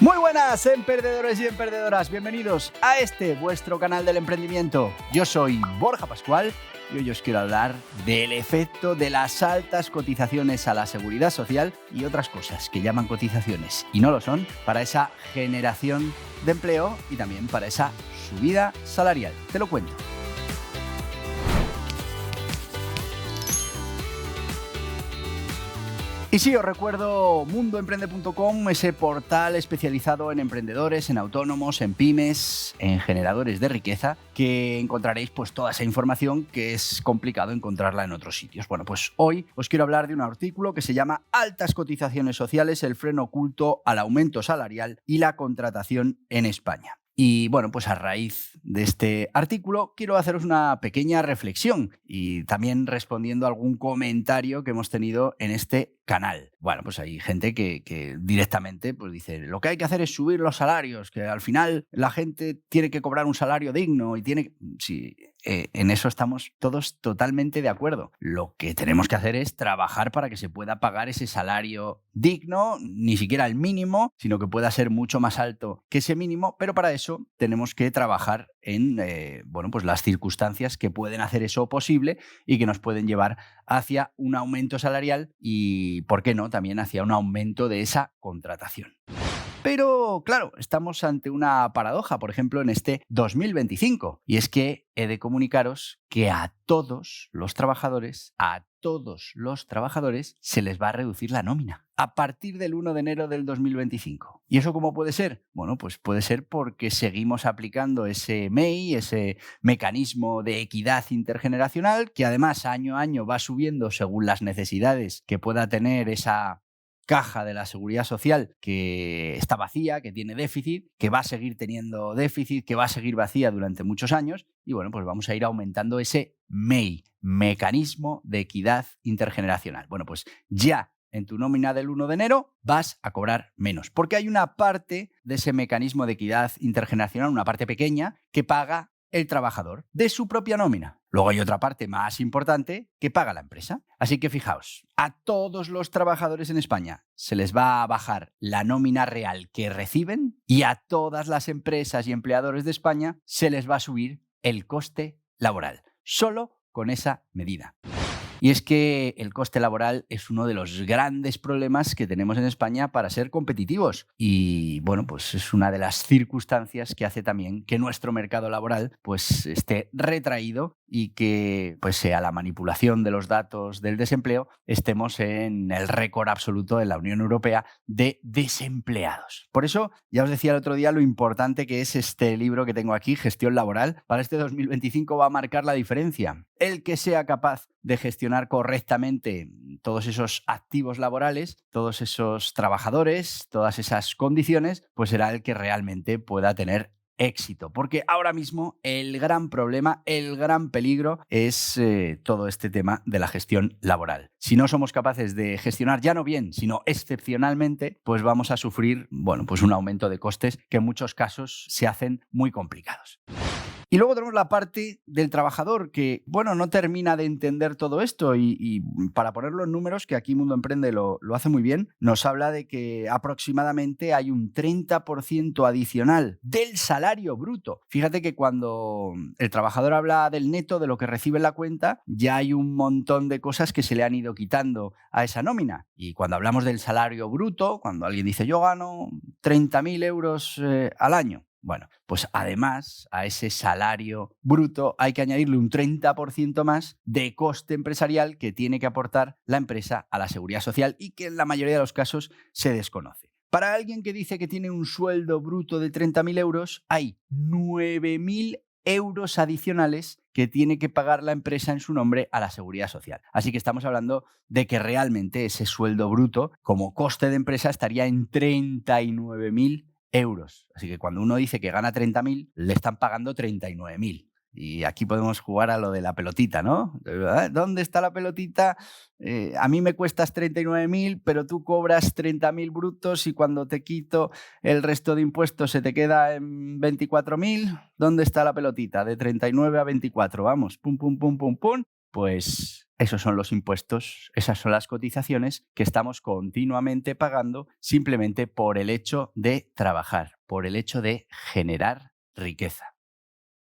Muy buenas, emprendedores y emprendedoras. Bienvenidos a este vuestro canal del emprendimiento. Yo soy Borja Pascual y hoy os quiero hablar del efecto de las altas cotizaciones a la seguridad social y otras cosas que llaman cotizaciones y no lo son para esa generación de empleo y también para esa subida salarial. Te lo cuento. Y sí, os recuerdo mundoemprende.com, ese portal especializado en emprendedores, en autónomos, en pymes, en generadores de riqueza, que encontraréis pues toda esa información que es complicado encontrarla en otros sitios. Bueno, pues hoy os quiero hablar de un artículo que se llama Altas cotizaciones sociales, el freno oculto al aumento salarial y la contratación en España. Y bueno, pues a raíz de este artículo quiero haceros una pequeña reflexión y también respondiendo a algún comentario que hemos tenido en este canal. Bueno, pues hay gente que directamente pues dice, lo que hay que hacer es subir los salarios, que al final la gente tiene que cobrar un salario digno y tiene... Sí, en eso estamos todos totalmente de acuerdo. Lo que tenemos que hacer es trabajar para que se pueda pagar ese salario digno, ni siquiera el mínimo, sino que pueda ser mucho más alto que ese mínimo, pero para eso tenemos que trabajar en pues las circunstancias que pueden hacer eso posible y que nos pueden llevar hacia un aumento salarial y, ¿por qué no?, también hacia un aumento de esa contratación. Pero, claro, estamos ante una paradoja, por ejemplo, en este 2025, y es que he de comunicaros que a todos los trabajadores se les va a reducir la nómina a partir del 1 de enero del 2025. ¿Y eso cómo puede ser? Bueno, pues puede ser porque seguimos aplicando ese MEI, ese mecanismo de equidad intergeneracional, que además año a año va subiendo según las necesidades que pueda tener esa caja de la seguridad social que está vacía, que tiene déficit, que va a seguir teniendo déficit, que va a seguir vacía durante muchos años y bueno, pues vamos a ir aumentando ese MEI, mecanismo de equidad intergeneracional. Bueno, pues ya en tu nómina del 1 de enero vas a cobrar menos, porque hay una parte de ese mecanismo de equidad intergeneracional, una parte pequeña, que paga el trabajador de su propia nómina. Luego hay otra parte más importante que paga la empresa. Así que fijaos, a todos los trabajadores en España se les va a bajar la nómina real que reciben y a todas las empresas y empleadores de España se les va a subir el coste laboral, solo con esa medida. Y es que el coste laboral es uno de los grandes problemas que tenemos en España para ser competitivos. Y bueno, pues es una de las circunstancias que hace también que nuestro mercado laboral pues esté retraído y que, pese a la manipulación de los datos del desempleo, estemos en el récord absoluto en la Unión Europea de desempleados. Por eso, ya os decía el otro día lo importante que es este libro que tengo aquí, Gestión Laboral. Para este 2025 va a marcar la diferencia. El que sea capaz de gestionar correctamente todos esos activos laborales, todos esos trabajadores, todas esas condiciones, pues será el que realmente pueda tener éxito. Porque ahora mismo el gran problema, el gran peligro es todo este tema de la gestión laboral. Si no somos capaces de gestionar ya no bien, sino excepcionalmente, pues vamos a sufrir, bueno, pues un aumento de costes que en muchos casos se hacen muy complicados. Y luego tenemos la parte del trabajador que, bueno, no termina de entender todo esto y para ponerlo en números, que aquí Mundo Emprende lo hace muy bien, nos habla de que aproximadamente hay un 30% adicional del salario bruto. Fíjate que cuando el trabajador habla del neto, de lo que recibe en la cuenta, ya hay un montón de cosas que se le han ido quitando a esa nómina. Y cuando hablamos del salario bruto, cuando alguien dice yo gano 30.000 euros al año, bueno, pues además a ese salario bruto hay que añadirle un 30% más de coste empresarial que tiene que aportar la empresa a la seguridad social y que en la mayoría de los casos se desconoce. Para alguien que dice que tiene un sueldo bruto de 30.000 euros, hay 9.000 euros adicionales que tiene que pagar la empresa en su nombre a la seguridad social. Así que estamos hablando de que realmente ese sueldo bruto como coste de empresa estaría en 39.000 euros. Así que cuando uno dice que gana 30.000, le están pagando 39.000. Y aquí podemos jugar a lo de la pelotita, ¿no? ¿Dónde está la pelotita? A mí me cuestas 39.000, pero tú cobras 30.000 brutos y cuando te quito el resto de impuestos se te queda en 24.000. ¿Dónde está la pelotita? De 39 a 24, vamos, pum, pum, pum, pum, pum. pues esos son los impuestos, esas son las cotizaciones que estamos continuamente pagando simplemente por el hecho de trabajar, por el hecho de generar riqueza.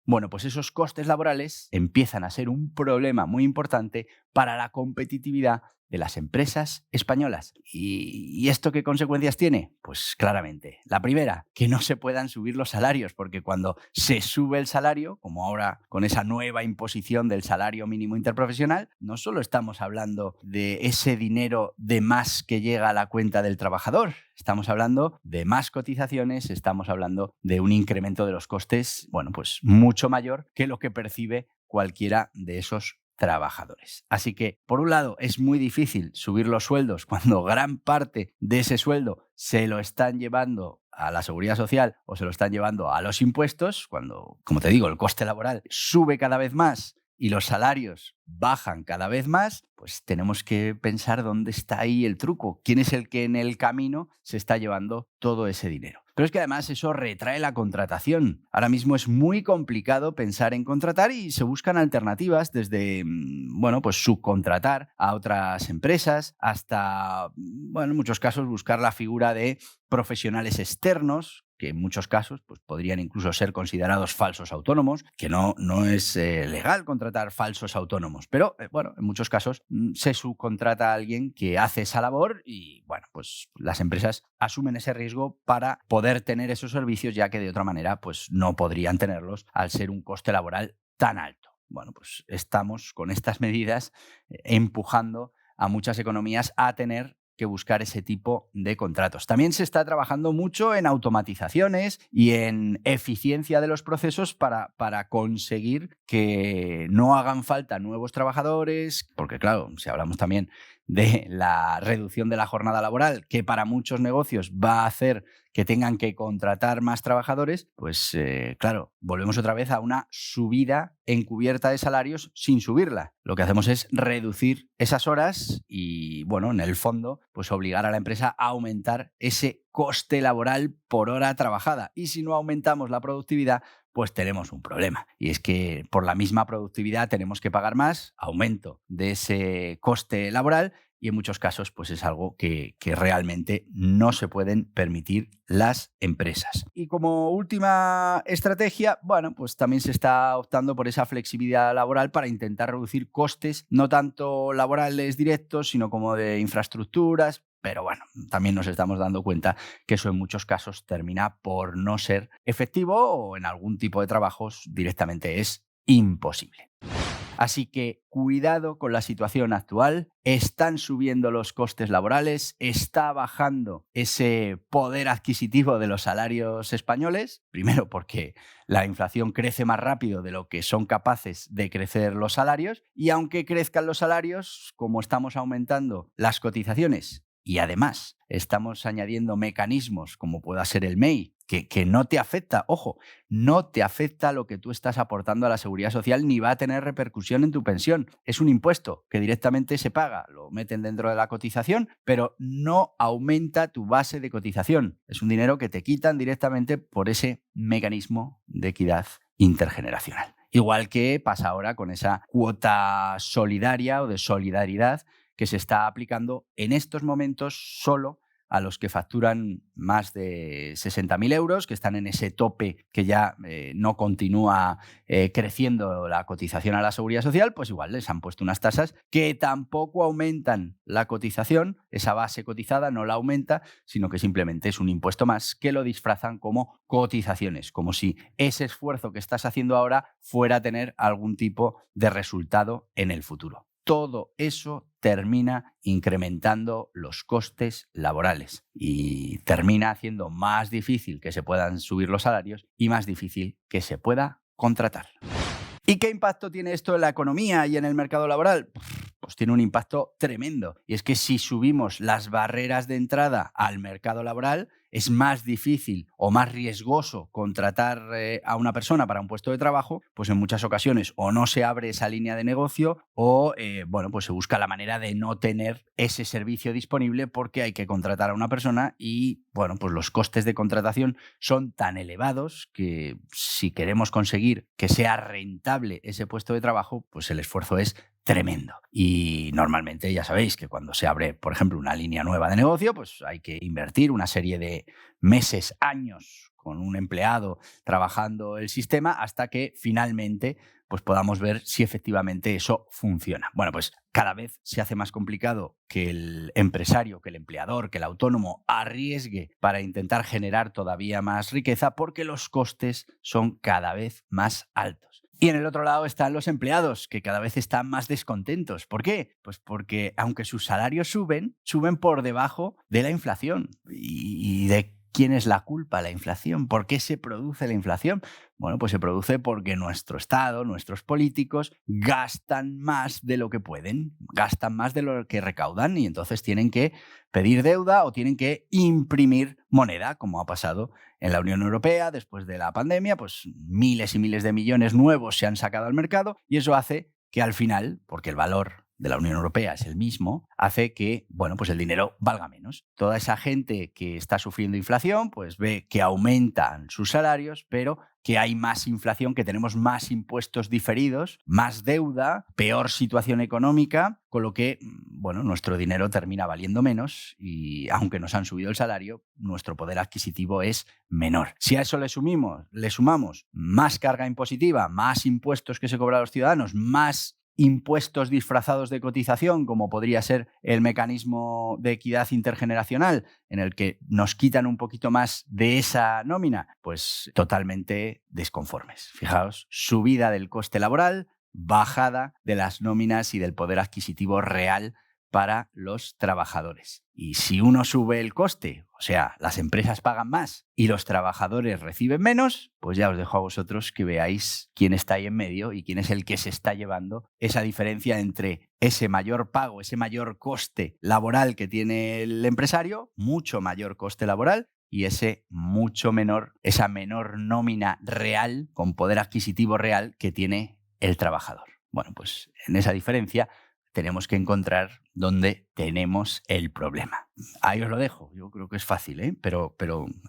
Bueno, pues esos costes laborales empiezan a ser un problema muy importante para la competitividad de las empresas españolas. ¿Y esto qué consecuencias tiene? Pues claramente. La primera, que no se puedan subir los salarios, porque cuando se sube el salario, como ahora con esa nueva imposición del salario mínimo interprofesional, no solo estamos hablando de ese dinero de más que llega a la cuenta del trabajador, estamos hablando de más cotizaciones, estamos hablando de un incremento de los costes, bueno, pues mucho mayor que lo que percibe cualquiera de esos trabajadores. Así que, por un lado, es muy difícil subir los sueldos cuando gran parte de ese sueldo se lo están llevando a la seguridad social o se lo están llevando a los impuestos, cuando, como te digo, el coste laboral sube cada vez más y los salarios bajan cada vez más, pues tenemos que pensar dónde está ahí el truco, quién es el que en el camino se está llevando todo ese dinero. Pero es que además eso retrae la contratación. Ahora mismo es muy complicado pensar en contratar y se buscan alternativas desde, bueno, pues subcontratar a otras empresas hasta, bueno, en muchos casos buscar la figura de profesionales externos, que en muchos casos pues, podrían incluso ser considerados falsos autónomos, que no es legal contratar falsos autónomos, pero bueno, en muchos casos se subcontrata a alguien que hace esa labor y bueno, pues las empresas asumen ese riesgo para poder tener esos servicios, ya que de otra manera pues no podrían tenerlos al ser un coste laboral tan alto. Bueno, pues estamos con estas medidas empujando a muchas economías a tener que buscar ese tipo de contratos. También se está trabajando mucho en automatizaciones y en eficiencia de los procesos para conseguir que no hagan falta nuevos trabajadores, porque claro, si hablamos también de la reducción de la jornada laboral, que para muchos negocios va a hacer que tengan que contratar más trabajadores, pues claro, volvemos otra vez a una subida encubierta de salarios sin subirla. Lo que hacemos es reducir esas horas y, bueno, en el fondo, pues obligar a la empresa a aumentar ese coste laboral por hora trabajada. Y si no aumentamos la productividad, pues tenemos un problema. Y es que por la misma productividad tenemos que pagar más, aumento de ese coste laboral, y en muchos casos pues es algo que realmente no se pueden permitir las empresas. Y como última estrategia, bueno, pues también se está optando por esa flexibilidad laboral para intentar reducir costes, no tanto laborales directos, sino como de infraestructuras. Pero bueno, también nos estamos dando cuenta que eso en muchos casos termina por no ser efectivo o en algún tipo de trabajos directamente es imposible. Así que cuidado con la situación actual, están subiendo los costes laborales, está bajando ese poder adquisitivo de los salarios españoles, primero porque la inflación crece más rápido de lo que son capaces de crecer los salarios, y aunque crezcan los salarios, como estamos aumentando las cotizaciones y además estamos añadiendo mecanismos como pueda ser el MEI, que no te afecta, ojo, no te afecta lo que tú estás aportando a la seguridad social ni va a tener repercusión en tu pensión. Es un impuesto que directamente se paga, lo meten dentro de la cotización, pero no aumenta tu base de cotización. Es un dinero que te quitan directamente por ese mecanismo de equidad intergeneracional. Igual que pasa ahora con esa cuota solidaria o de solidaridad que se está aplicando en estos momentos solo a los que facturan más de 60.000 euros, que están en ese tope que ya no continúa creciendo la cotización a la seguridad social, pues igual les han puesto unas tasas que tampoco aumentan la cotización, esa base cotizada no la aumenta, sino que simplemente es un impuesto más que lo disfrazan como cotizaciones, como si ese esfuerzo que estás haciendo ahora fuera a tener algún tipo de resultado en el futuro. Todo eso termina incrementando los costes laborales y termina haciendo más difícil que se puedan subir los salarios y más difícil que se pueda contratar. ¿Y qué impacto tiene esto en la economía y en el mercado laboral? Pues tiene un impacto tremendo. Y es que si subimos las barreras de entrada al mercado laboral, es más difícil o más riesgoso contratar a una persona para un puesto de trabajo, pues en muchas ocasiones o no se abre esa línea de negocio o bueno, pues se busca la manera de no tener ese servicio disponible porque hay que contratar a una persona y bueno, pues los costes de contratación son tan elevados que si queremos conseguir que sea rentable ese puesto de trabajo, pues el esfuerzo es tremendo. Y normalmente ya sabéis que cuando se abre, por ejemplo, una línea nueva de negocio, pues hay que invertir una serie de meses, años con un empleado trabajando el sistema hasta que finalmente pues podamos ver si efectivamente eso funciona. Bueno, pues cada vez se hace más complicado que el empresario, que el empleador, que el autónomo arriesgue para intentar generar todavía más riqueza porque los costes son cada vez más altos. Y en el otro lado están los empleados, que cada vez están más descontentos. ¿Por qué? Pues porque aunque sus salarios suben por debajo de la inflación. ¿Y de quién es la culpa? La inflación. ¿Por qué se produce la inflación? Bueno, pues se produce porque nuestro Estado, nuestros políticos, gastan más de lo que pueden, gastan más de lo que recaudan y entonces tienen que pedir deuda o tienen que imprimir moneda, como ha pasado en la Unión Europea después de la pandemia, pues miles y miles de millones nuevos se han sacado al mercado y eso hace que al final, porque el valor de la Unión Europea es el mismo, hace que, bueno, pues el dinero valga menos. Toda esa gente que está sufriendo inflación, pues ve que aumentan sus salarios, pero que hay más inflación, que tenemos más impuestos diferidos, más deuda, peor situación económica, con lo que, bueno, nuestro dinero termina valiendo menos y aunque nos han subido el salario, nuestro poder adquisitivo es menor. Si a eso le sumamos más carga impositiva, más impuestos que se cobran a los ciudadanos, más impuestos disfrazados de cotización, como podría ser el mecanismo de equidad intergeneracional, en el que nos quitan un poquito más de esa nómina, pues totalmente desconformes. Fijaos, subida del coste laboral, bajada de las nóminas y del poder adquisitivo real para los trabajadores. Y si uno sube el coste, o sea, las empresas pagan más y los trabajadores reciben menos, pues ya os dejo a vosotros que veáis quién está ahí en medio y quién es el que se está llevando esa diferencia entre ese mayor pago, ese mayor coste laboral que tiene el empresario, mucho mayor coste laboral, y esa menor nómina real, con poder adquisitivo real, que tiene el trabajador. Bueno, pues en esa diferencia tenemos que encontrar dónde tenemos el problema. Ahí os lo dejo. Yo creo que es fácil, pero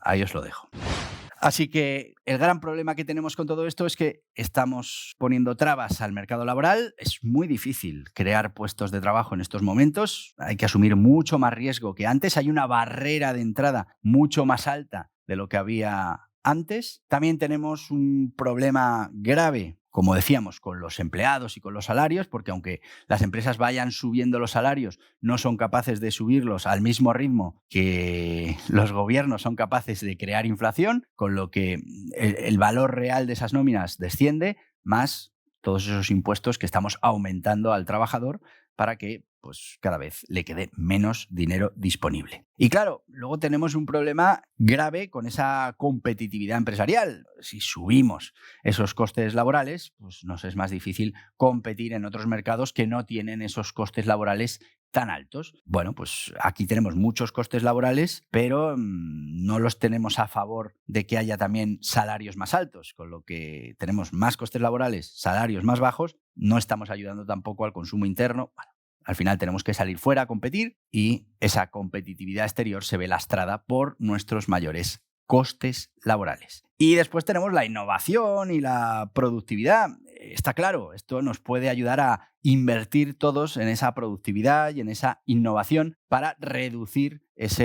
ahí os lo dejo. Así que el gran problema que tenemos con todo esto es que estamos poniendo trabas al mercado laboral. Es muy difícil crear puestos de trabajo en estos momentos. Hay que asumir mucho más riesgo que antes. Hay una barrera de entrada mucho más alta de lo que había antes. También tenemos un problema grave, como decíamos, con los empleados y con los salarios, porque aunque las empresas vayan subiendo los salarios, no son capaces de subirlos al mismo ritmo que los gobiernos son capaces de crear inflación, con lo que el valor real de esas nóminas desciende, más todos esos impuestos que estamos aumentando al trabajador para que pues cada vez le quede menos dinero disponible. Y claro, luego tenemos un problema grave con esa competitividad empresarial. Si subimos esos costes laborales, pues nos es más difícil competir en otros mercados que no tienen esos costes laborales tan altos. Bueno, pues aquí tenemos muchos costes laborales, pero no los tenemos a favor de que haya también salarios más altos, con lo que tenemos más costes laborales, salarios más bajos, no estamos ayudando tampoco al consumo interno. Bueno, al final tenemos que salir fuera a competir y esa competitividad exterior se ve lastrada por nuestros mayores costes laborales. Y después tenemos la innovación y la productividad. Está claro, esto nos puede ayudar a invertir todos en esa productividad y en esa innovación para reducir esa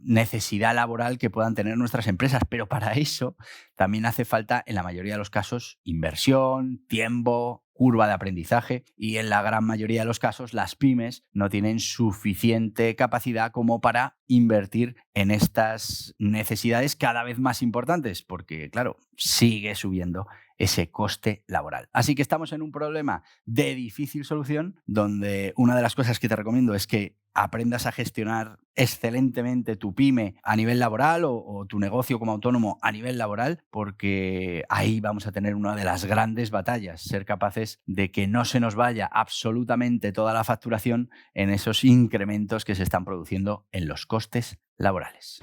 necesidad laboral que puedan tener nuestras empresas. Pero para eso también hace falta, en la mayoría de los casos, inversión, tiempo, curva de aprendizaje, y en la gran mayoría de los casos las pymes no tienen suficiente capacidad como para invertir en estas necesidades cada vez más importantes, porque claro, sigue subiendo ese coste laboral. Así que estamos en un problema de difícil solución, donde una de las cosas que te recomiendo es que aprendas a gestionar excelentemente tu pyme a nivel laboral o tu negocio como autónomo a nivel laboral, porque ahí vamos a tener una de las grandes batallas, ser capaces de que no se nos vaya absolutamente toda la facturación en esos incrementos que se están produciendo en los costes laborales.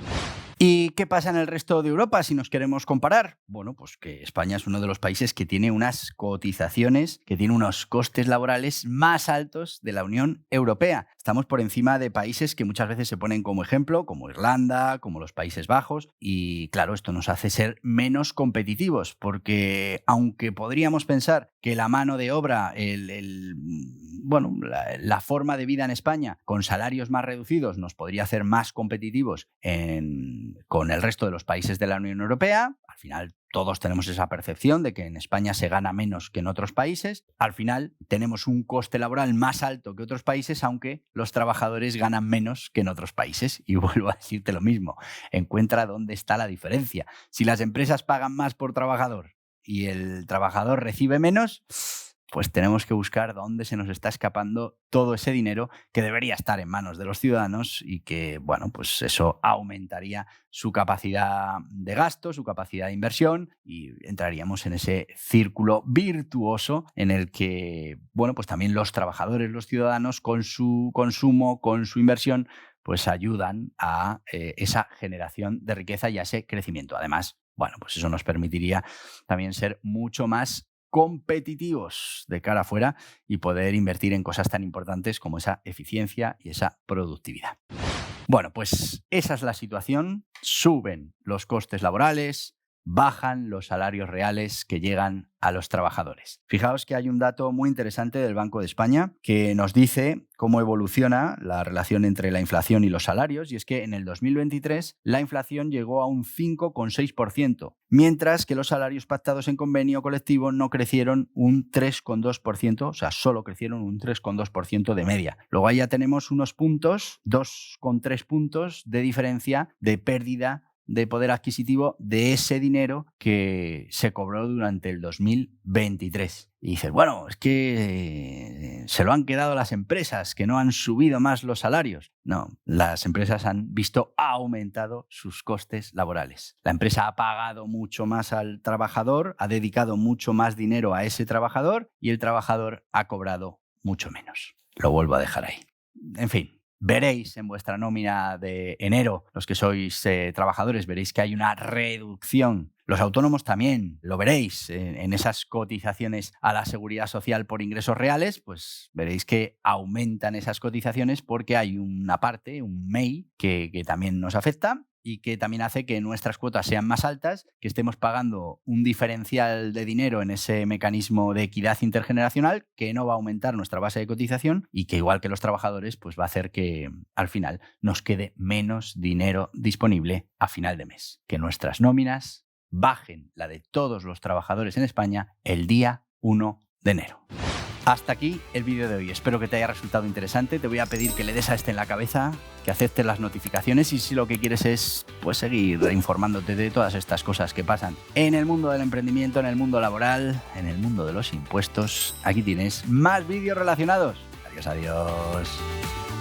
¿Y qué pasa en el resto de Europa si nos queremos comparar? Bueno, pues que España es uno de los países que tiene unas cotizaciones, que tiene unos costes laborales más altos de la Unión Europea. Estamos por encima de países que muchas veces se ponen como ejemplo, como Irlanda, como los Países Bajos, y claro, esto nos hace ser menos competitivos, porque aunque podríamos pensar que la mano de obra, la forma de vida en España con salarios más reducidos nos podría hacer más competitivos con el resto de los países de la Unión Europea. Al final todos tenemos esa percepción de que en España se gana menos que en otros países. Al final tenemos un coste laboral más alto que otros países, aunque los trabajadores ganan menos que en otros países. Y vuelvo a decirte lo mismo, encuentra dónde está la diferencia. Si las empresas pagan más por trabajador y el trabajador recibe menos, pues tenemos que buscar dónde se nos está escapando todo ese dinero que debería estar en manos de los ciudadanos y que, bueno, pues eso aumentaría su capacidad de gasto, su capacidad de inversión y entraríamos en ese círculo virtuoso en el que, bueno, pues también los trabajadores, los ciudadanos, con su consumo, con su inversión, pues ayudan a esa generación de riqueza y a ese crecimiento. Además, bueno, pues eso nos permitiría también ser mucho más competitivos de cara afuera y poder invertir en cosas tan importantes como esa eficiencia y esa productividad. Bueno, pues esa es la situación. Suben los costes laborales, bajan los salarios reales que llegan a los trabajadores. Fijaos que hay un dato muy interesante del Banco de España que nos dice cómo evoluciona la relación entre la inflación y los salarios, y es que en el 2023 la inflación llegó a un 5,6%, mientras que los salarios pactados en convenio colectivo no crecieron un 3,2%, o sea, solo crecieron un 3,2% de media. Luego ahí ya tenemos unos puntos, 2,3 puntos de diferencia de pérdida de poder adquisitivo de ese dinero que se cobró durante el 2023. Y dices, bueno, es que se lo han quedado las empresas, que no han subido más los salarios. No, las empresas han visto aumentado sus costes laborales. La empresa ha pagado mucho más al trabajador, ha dedicado mucho más dinero a ese trabajador y el trabajador ha cobrado mucho menos. Lo vuelvo a dejar ahí. En fin. Veréis en vuestra nómina de enero, los que sois trabajadores, veréis que hay una reducción. Los autónomos también lo veréis en esas cotizaciones a la seguridad social por ingresos reales, pues veréis que aumentan esas cotizaciones porque hay una parte, un MEI, que también nos afecta y que también hace que nuestras cuotas sean más altas, que estemos pagando un diferencial de dinero en ese mecanismo de equidad intergeneracional que no va a aumentar nuestra base de cotización y que, igual que los trabajadores, pues va a hacer que al final nos quede menos dinero disponible a final de mes. Que nuestras nóminas bajen la de todos los trabajadores en España el día 1 de enero. Hasta aquí el vídeo de hoy. Espero que te haya resultado interesante. Te voy a pedir que le des a este en la cabeza, que aceptes las notificaciones y si lo que quieres es pues seguir informándote de todas estas cosas que pasan en el mundo del emprendimiento, en el mundo laboral, en el mundo de los impuestos, aquí tienes más vídeos relacionados. Adiós, adiós.